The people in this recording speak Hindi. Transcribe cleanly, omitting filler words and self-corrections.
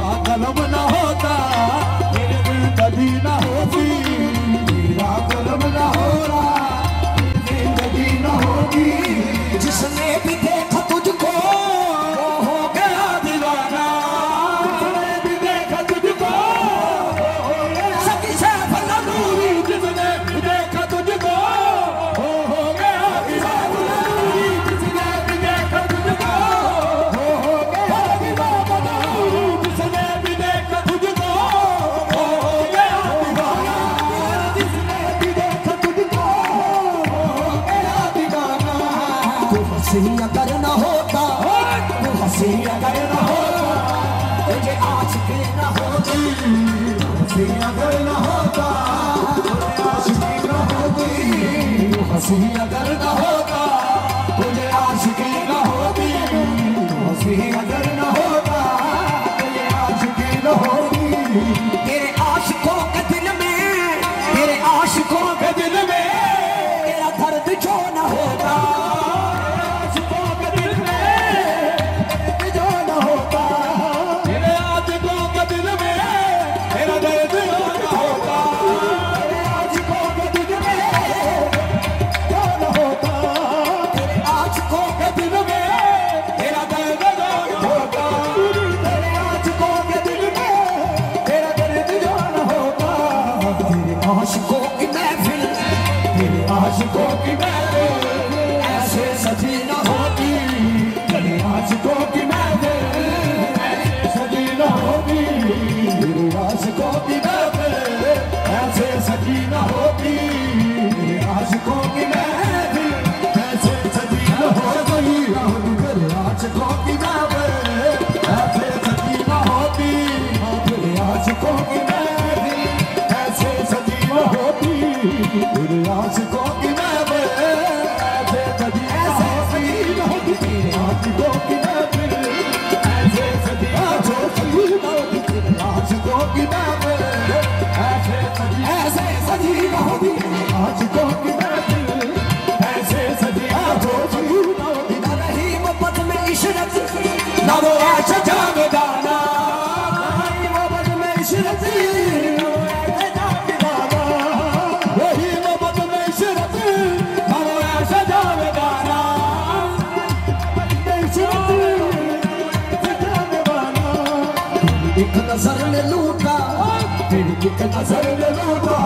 मेरा कलम ना होता मेरे जिंदगी ना होती, मेरा कलम ना होता जिंदगी ना होती। जिसने भी देखा तुझको वो हो गया दीवाना, जिसने भी देखा तुझको वो हो गया सखी से भला दूरी, जिसने भी देखा तुझको वो हो गया दीवाना, जिसने भी देखा तुझको वो हो गया दीवाना, जिसने भी देखा तुझको वो हो गया दीवाना, जिसने भी देखा तुझको वो हो गया दीवाना। तू हंसी अगर न होता, तू हंसी अगर न होता, तुझे आशिकी न होती, हंसी अगर न होता तुझे आशिकी न होती, हंसी अगर न होता तुझे आशिकी न होती, हंसी अगर न होता तुझे आशिकी न होती। तेरे आशिकों के दिल में, तेरे आशिकों के दिल में तेरा दर्द जो न होता, आशिकों के दिल में दर्द जो न होता, तेरे आशिकों के दिल में तेरा दर्द जो न होता, तेरे आशिकों के दिल में जो न होता, तेरे आशिकों के दिल में तेरा दर्द जो न होता, तेरे आशिकों के दिल में तेरा दर्द जो न होता। तेरे आशिकों की महफिल, तेरे आशिकों की महफिल ऐसे सजी न होती, तेरे आशिकों की महफिल ऐसे सजी न होती, तेरे आशिकों की महफिल ऐसे सजी न होती, तेरे आशिकों की महफिल ऐसे सजी न होती, तेरे आशिकों की महफिल ऐसे सजी न होती, तेरे आशिकों की महफिल ऐसे सजी न होती, तेरे आशिकों की महफिल ऐसे सजी न होती, तेरे आशिकों की महफिल ऐसे सजी न होती, तेरे आशिकों की महफिल ऐसे सजी न होती, तेरे आशिकों की महफिल ऐसे सजी न होती। ना रही मोहब्बत में इशरत, ना वो आशा जावेदाना, ना रही मोहब्बत में इशरत, ना वो आशा जावेदाना, वही मोहब्बत में इशरत, ना वो आशा जावेदाना, एक नजर ने लूटा, तेरी एक नजर ने लूटा,